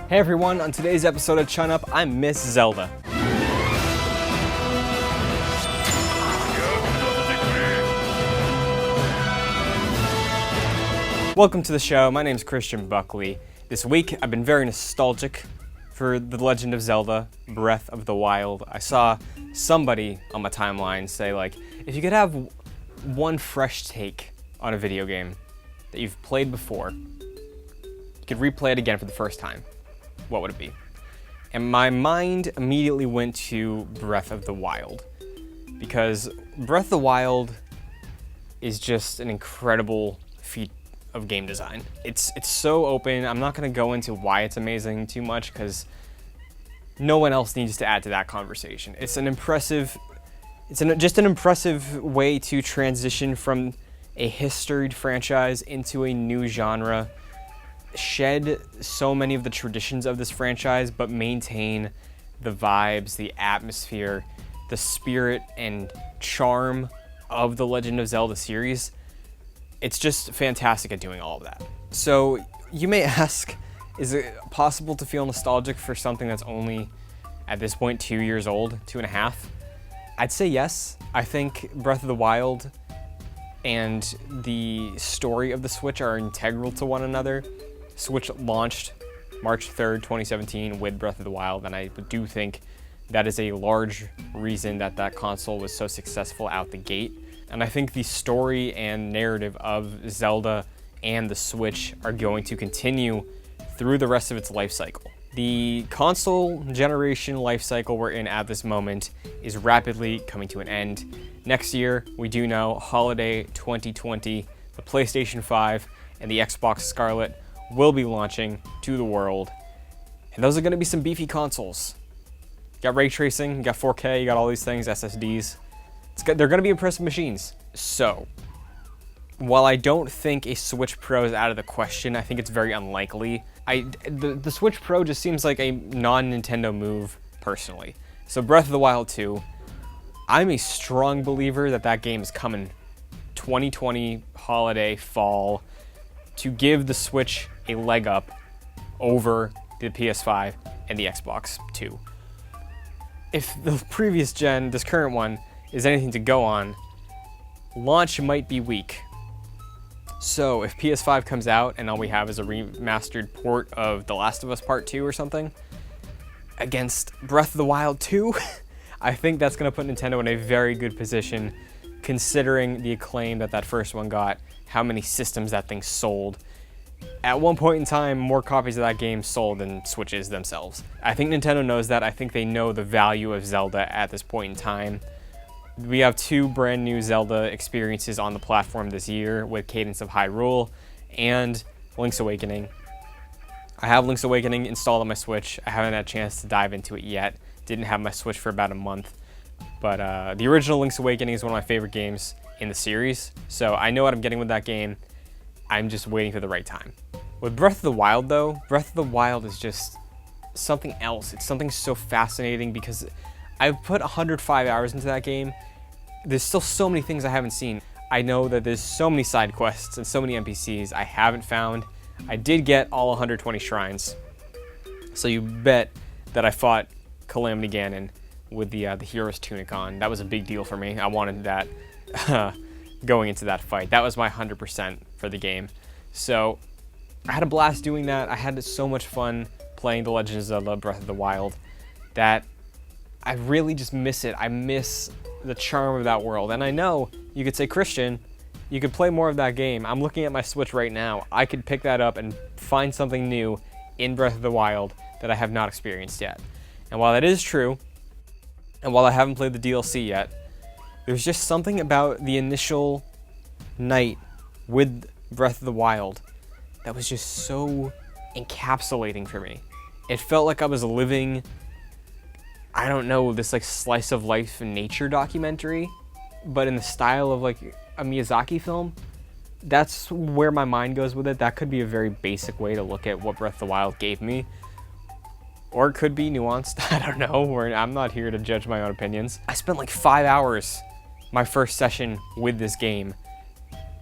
Hey everyone, on today's episode of Chun Up, I'm Miss Zelda. Welcome to the show, my name's Christian Buckley. This week, I've been very nostalgic for The Legend of Zelda, Breath of the Wild. I saw somebody on my timeline say, like, if you could have one fresh take on a video game that you've played before, you could replay it again for the first time, what would it be? And my mind immediately went to Breath of the Wild, because Breath of the Wild is just an incredible feat of game design. It's so open. I'm not going to go into why it's amazing too much, because no one else needs to add to that conversation. It's just an impressive way to transition from a historied franchise into a new genre, shed so many of the traditions of this franchise, but maintain the vibes, the atmosphere, the spirit and charm of the Legend of Zelda series. It's just fantastic at doing all of that. So you may ask, is it possible to feel nostalgic for something that's only, at this point, 2 years old, 2.5? I'd say yes. I think Breath of the Wild and the story of the Switch are integral to one another. Switch launched March 3rd, 2017 with Breath of the Wild, and I do think that is a large reason that that console was so successful out the gate. And I think the story and narrative of Zelda and the Switch are going to continue through the rest of its life cycle. The console generation life cycle we're in at this moment is rapidly coming to an end. Next year, we do know, holiday 2020, the PlayStation 5 and the Xbox Scarlet will be launching to the world. And those are going to be some beefy consoles. You got ray tracing, you got 4K, you got all these things, SSDs. They're going to be impressive machines. So, while I don't think a Switch Pro is out of the question, I think it's very unlikely. The Switch Pro just seems like a non-Nintendo move, personally. So Breath of the Wild 2, I'm a strong believer that that game is coming 2020, holiday, fall, to give the Switch a leg up over the PS5 and the Xbox 2. If the previous gen, this current one, is anything to go on, launch might be weak. So if PS5 comes out and all we have is a remastered port of The Last of Us Part 2 or something against Breath of the Wild 2, I think that's going to put Nintendo in a very good position, considering the acclaim that first one got, how many systems that thing sold. At one point in time, more copies of that game sold than Switches themselves. I think Nintendo knows that. I think they know the value of Zelda at this point in time. We have 2 brand new Zelda experiences on the platform this year with Cadence of Hyrule and Link's Awakening. I have Link's Awakening installed on my Switch. I haven't had a chance to dive into it yet. Didn't have my Switch for about a month. But the original Link's Awakening is one of my favorite games in the series, so I know what I'm getting with that game. I'm just waiting for the right time. With Breath of the Wild, though, Breath of the Wild is just something else. It's something so fascinating because I've put 105 hours into that game. There's still so many things I haven't seen. I know that there's so many side quests and so many NPCs I haven't found. I did get all 120 shrines, so you bet that I fought Calamity Ganon with the Hero's Tunic on. That was a big deal for me. I wanted that going into that fight. That was my 100% for the game. So I had a blast doing that. I had so much fun playing The Legend of Zelda Breath of the Wild that I really just miss it. I miss the charm of that world. And I know you could say, Christian, you could play more of that game. I'm looking at my Switch right now. I could pick that up and find something new in Breath of the Wild that I have not experienced yet. And while that is true, and while I haven't played the DLC yet, there's just something about the initial night with Breath of the Wild that was just so encapsulating for me. It felt like I was living, I don't know, this like slice of life nature documentary, but in the style of like a Miyazaki film. That's where my mind goes with it. That could be a very basic way to look at what Breath of the Wild gave me. Or it could be nuanced. I don't know. I'm not here to judge my own opinions. I spent like 5 hours my first session with this game,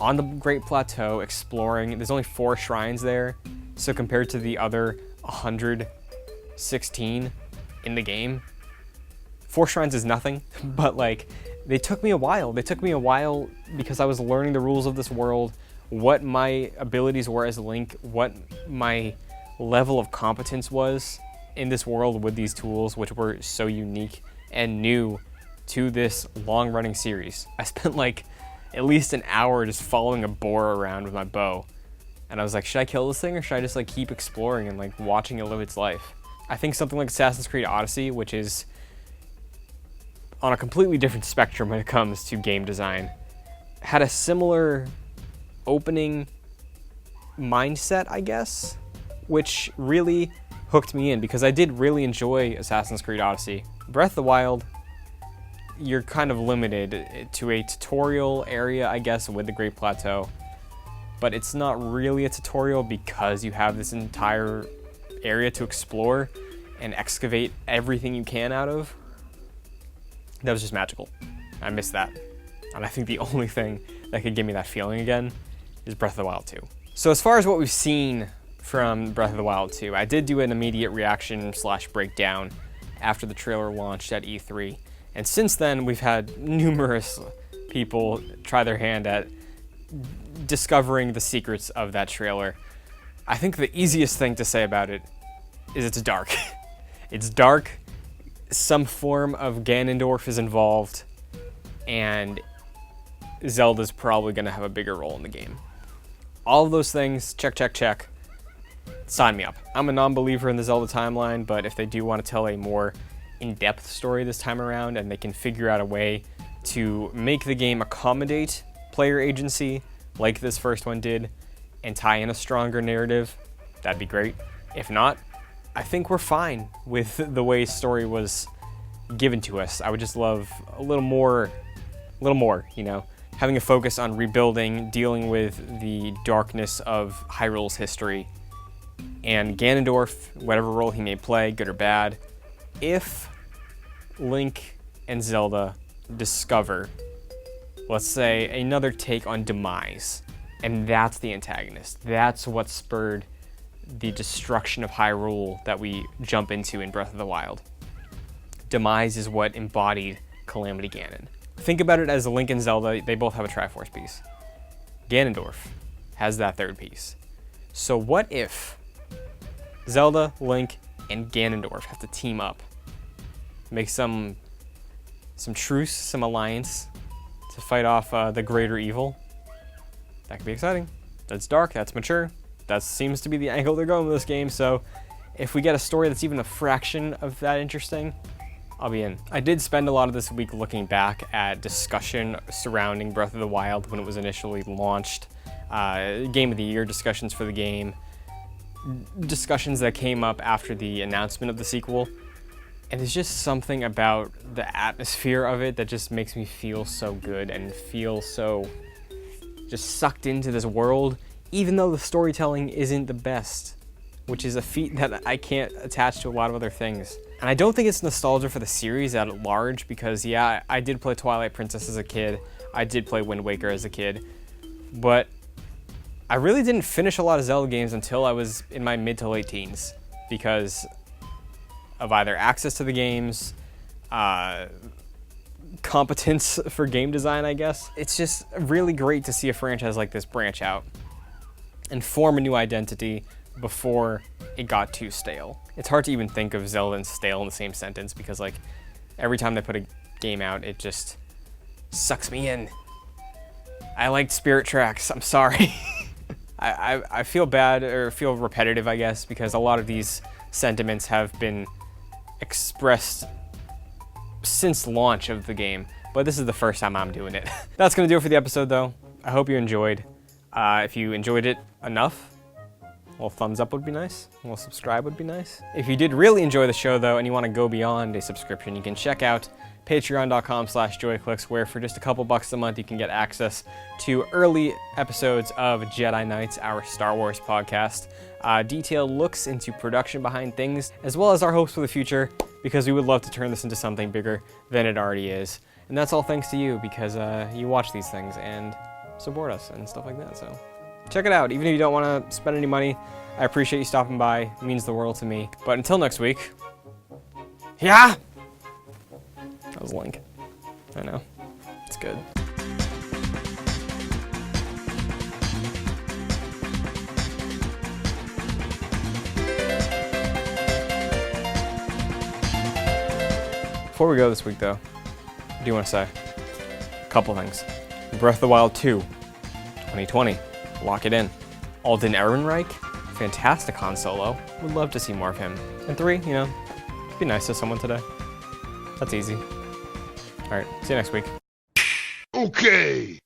on the Great Plateau exploring. There's only 4 shrines there, so compared to the other 116 in the game, 4 shrines is nothing. But like, they took me a while. They took me a while because I was learning the rules of this world, what my abilities were as Link, what my level of competence was in this world with these tools, which were so unique and new to this long-running series. I spent like at least an hour just following a boar around with my bow, and I was like, should I kill this thing or should I just like keep exploring and like watching it live its life? I think something like Assassin's Creed Odyssey, which is on a completely different spectrum when it comes to game design, had a similar opening mindset, I guess, which really hooked me in because I did really enjoy Assassin's Creed Odyssey. Breath of the Wild, you're kind of limited to a tutorial area, I guess, with the Great Plateau, but it's not really a tutorial because you have this entire area to explore and excavate everything you can out of. That was just magical. I missed that. And I think the only thing that could give me that feeling again is Breath of the Wild 2. So as far as what we've seen from Breath of the Wild 2, I did do an immediate reaction / breakdown after the trailer launched at E3. And since then, we've had numerous people try their hand at discovering the secrets of that trailer. I think the easiest thing to say about it is it's dark. It's dark, some form of Ganondorf is involved, and Zelda's probably going to have a bigger role in the game. All of those things, check, check, check. Sign me up. I'm a non-believer in the Zelda timeline, but if they do want to tell a more in-depth story this time around and they can figure out a way to make the game accommodate player agency like this first one did and tie in a stronger narrative, that'd be great. If not, I think we're fine with the way story was given to us. I would just love a little more, you know, having a focus on rebuilding, dealing with the darkness of Hyrule's history, and Ganondorf, whatever role he may play, good or bad, if Link and Zelda discover, let's say, another take on Demise, and that's the antagonist, that's what spurred the destruction of Hyrule that we jump into in Breath of the Wild. Demise is what embodied Calamity Ganon. Think about it as Link and Zelda, they both have a Triforce piece. Ganondorf has that third piece. So what if Zelda, Link, and Ganondorf have to team up, make some truce, some alliance to fight off the greater evil? That could be exciting. That's dark, that's mature. That seems to be the angle they're going with this game, so if we get a story that's even a fraction of that interesting, I'll be in. I did spend a lot of this week looking back at discussion surrounding Breath of the Wild when it was initially launched, Game of the Year discussions for the game, discussions that came up after the announcement of the sequel, and there's just something about the atmosphere of it that just makes me feel so good and feel so just sucked into this world, even though the storytelling isn't the best, which is a feat that I can't attach to a lot of other things. And I don't think it's nostalgia for the series at large, because yeah, I did play Twilight Princess as a kid, I did play Wind Waker as a kid, but I really didn't finish a lot of Zelda games until I was in my mid to late teens, because of either access to the games, competence for game design, I guess. It's just really great to see a franchise like this branch out and form a new identity before it got too stale. It's hard to even think of Zelda and stale in the same sentence, because like every time they put a game out, it just sucks me in. I liked Spirit Tracks, I'm sorry. I feel bad, or feel repetitive, I guess, because a lot of these sentiments have been expressed since launch of the game, but this is the first time I'm doing it. That's gonna do it for the episode though. I hope you enjoyed. If you enjoyed it enough, a little thumbs up would be nice, a little subscribe would be nice. If you did really enjoy the show though, and you wanna go beyond a subscription, you can check out patreon.com/joyclicks, where for just a couple bucks a month you can get access to early episodes of Jedi Knights, our Star Wars podcast, detailed looks into production behind things, as well as our hopes for the future, because we would love to turn this into something bigger than it already is. And that's all thanks to you, because you watch these things, and support us and stuff like that. So check it out. Even if you don't want to spend any money, I appreciate you stopping by. It means the world to me. But until next week, yeah! That was Link. I know. It's good. Before we go this week, though, I do want to say a couple things. Breath of the Wild 2, 2020, lock it in. Alden Ehrenreich, fantastic Han Solo. Would love to see more of him. And 3, you know, be nice to someone today. That's easy. All right, see you next week. Okay.